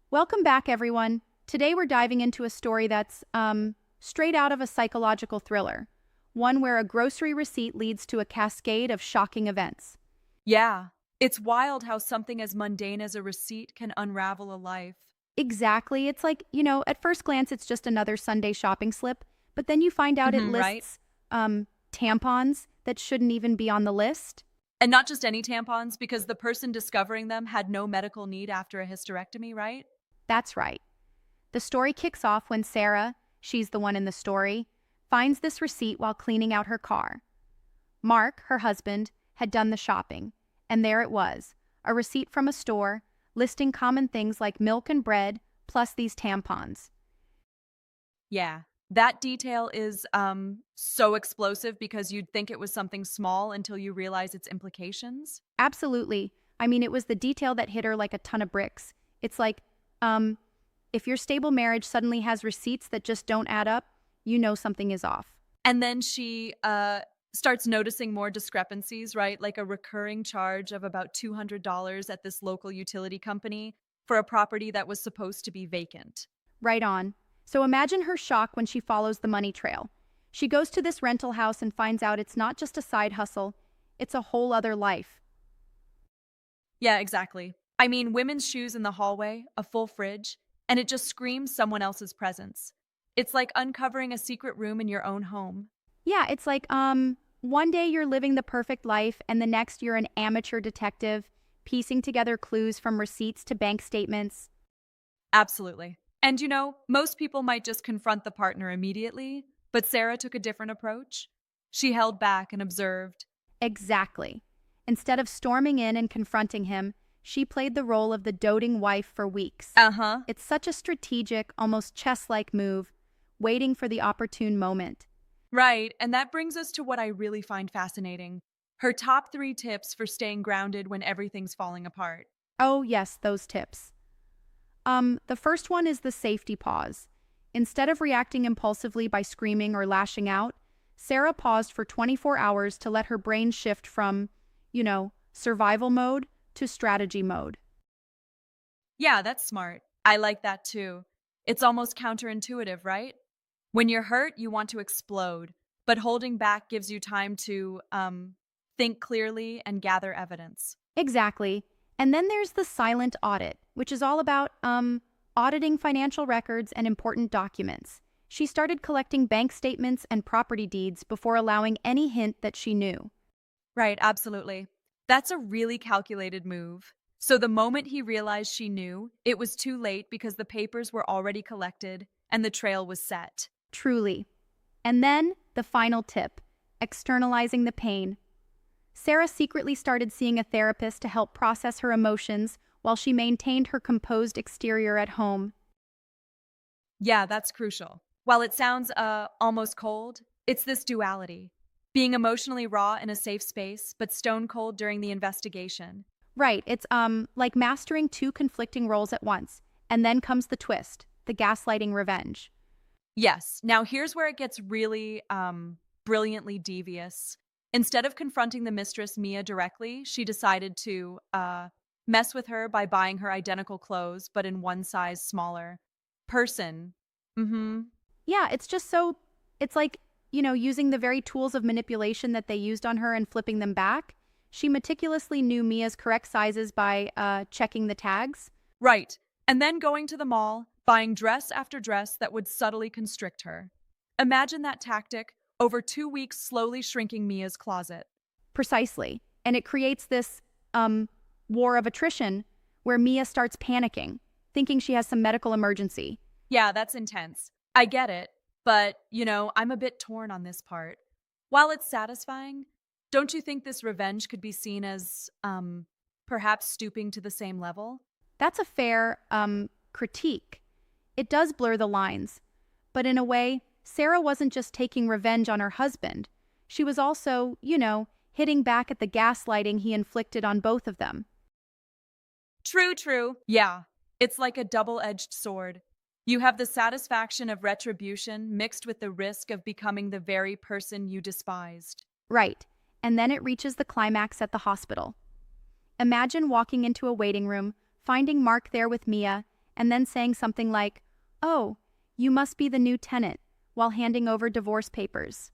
Welcome back, everyone. Today we're diving into a story that's, straight out of a psychological thriller. One where a grocery receipt leads to a cascade of shocking events. Yeah, it's wild how something as mundane as a receipt can unravel a life. Exactly. It's like, at first glance, it's just another Sunday shopping slip, but then you find out it Right? lists, tampons that shouldn't even be on the list. And not just any tampons, because the person discovering them had no medical need after a hysterectomy, right? That's right. The story kicks off when Sarah, she's the one in the story, finds this receipt while cleaning out her car. Mark, her husband, had done the shopping, and there it was, a receipt from a store listing common things like milk and bread, plus these tampons. Yeah. That detail is so explosive because you'd think it was something small until you realize its implications. Absolutely. I mean, it was the detail that hit her like a ton of bricks. It's like, um, if your stable marriage suddenly has receipts that just don't add up, you know something is off. And then she starts noticing more discrepancies, right? Like a recurring charge of about $200 at this local utility company for a property that was supposed to be vacant. Right on. So imagine her shock when she follows the money trail. She goes to this rental house and finds out it's not just a side hustle, it's a whole other life. Yeah, exactly. I mean, women's shoes in the hallway, a full fridge, and it just screams someone else's presence. It's like uncovering a secret room in your own home. Yeah, it's like, one day you're living the perfect life, and the next you're an amateur detective, piecing together clues from receipts to bank statements. Absolutely. And most people might just confront the partner immediately, but Sarah took a different approach. She held back and observed. Exactly. Instead of storming in and confronting him, she played the role of the doting wife for weeks. Uh huh. It's such a strategic, almost chess-like move, waiting for the opportune moment. Right. And that brings us to what I really find fascinating her top 3 tips for staying grounded when everything's falling apart. Oh, yes, those tips. The first one is the safety pause. Instead of reacting impulsively by screaming or lashing out, Sarah paused for 24 hours to let her brain shift from, survival mode to strategy mode. Yeah, that's smart. I like that too. It's almost counterintuitive, right? When you're hurt, you want to explode, but holding back gives you time to think clearly and gather evidence. Exactly. And then there's the silent audit, which is all about, auditing financial records and important documents. She started collecting bank statements and property deeds before allowing any hint that she knew. Right, absolutely. That's a really calculated move. So the moment he realized she knew, it was too late because the papers were already collected and the trail was set. Truly. And then the final tip, externalizing the pain. Sarah secretly started seeing a therapist to help process her emotions while she maintained her composed exterior at home. Yeah, that's crucial. While it sounds almost cold, it's this duality. Being emotionally raw in a safe space, but stone cold during the investigation. Right, it's like mastering two conflicting roles at once. And then comes the twist, the gaslighting revenge. Yes. Now here's where it gets really brilliantly devious. Instead of confronting the mistress Mia directly, she decided to mess with her by buying her identical clothes, but in one size smaller. Person. Mm-hmm. Yeah, it's like, using the very tools of manipulation that they used on her and flipping them back. She meticulously knew Mia's correct sizes by checking the tags. Right. And then going to the mall, buying dress after dress that would subtly constrict her. Imagine that tactic over 2 weeks slowly shrinking Mia's closet. Precisely. And it creates this, war of attrition where Mia starts panicking, thinking she has some medical emergency. Yeah, that's intense. I get it, but, I'm a bit torn on this part. While it's satisfying, don't you think this revenge could be seen as, perhaps stooping to the same level? That's a fair, critique. It does blur the lines. But in a way, Sarah wasn't just taking revenge on her husband. She was also, hitting back at the gaslighting he inflicted on both of them. True, true. Yeah, it's like a double edged sword. You have the satisfaction of retribution mixed with the risk of becoming the very person you despised. Right. And then it reaches the climax at the hospital. Imagine walking into a waiting room, finding Mark there with Mia, and then saying something like, "Oh, you must be the new tenant," while handing over divorce papers.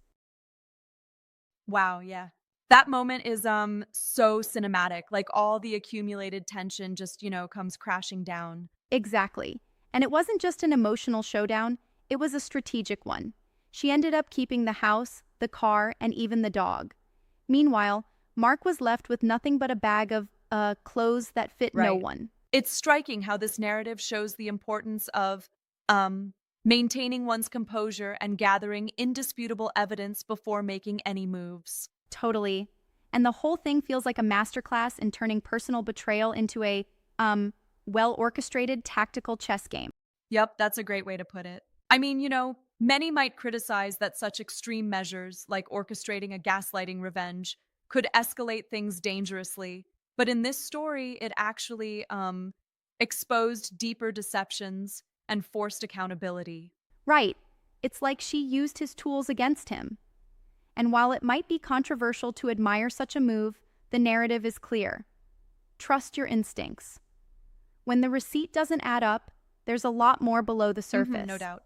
Wow, yeah. That moment is so cinematic. Like all the accumulated tension just, comes crashing down. Exactly. And it wasn't just an emotional showdown, it was a strategic one. She ended up keeping the house, the car, and even the dog. Meanwhile, Mark was left with nothing but a bag of clothes that fit no Right. one. It's striking how this narrative shows the importance of um maintaining one's composure and gathering indisputable evidence before making any moves. Totally. And the whole thing feels like a masterclass in turning personal betrayal into a, well orchestrated tactical chess game. Yep, that's a great way to put it. I mean, many might criticize that such extreme measures, like orchestrating a gaslighting revenge, could escalate things dangerously. But in this story, it actually exposed deeper deceptions and forced accountability. Right. It's like she used his tools against him. And while it might be controversial to admire such a move, the narrative is clear. Trust your instincts. When the receipt doesn't add up, there's a lot more below the No surface. doubt.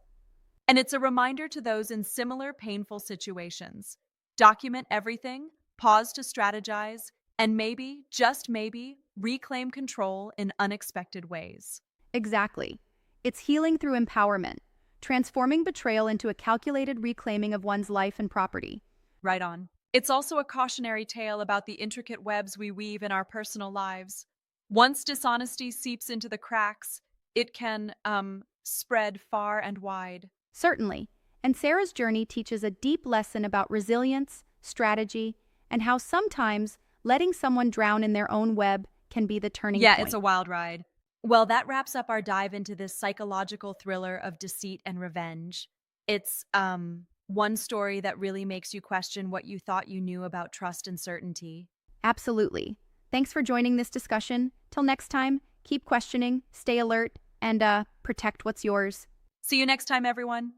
And it's a reminder to those in similar painful situations. Document everything, pause to strategize, and maybe, just maybe, reclaim control in unexpected ways. Exactly. It's healing through empowerment, transforming betrayal into a calculated reclaiming of one's life and property. Right on. It's also a cautionary tale about the intricate webs we weave in our personal lives. Once dishonesty seeps into the cracks, it can spread far and wide. Certainly. And Sarah's journey teaches a deep lesson about resilience, strategy, and how sometimes letting someone drown in their own web can be the turning Yeah, it's point. a wild ride. Well, that wraps up our dive into this psychological thriller of deceit and revenge. It's one story that really makes you question what you thought you knew about trust and certainty. Absolutely. Thanks for joining this discussion. Till next time, keep questioning, stay alert, and protect what's yours. See you next time, everyone.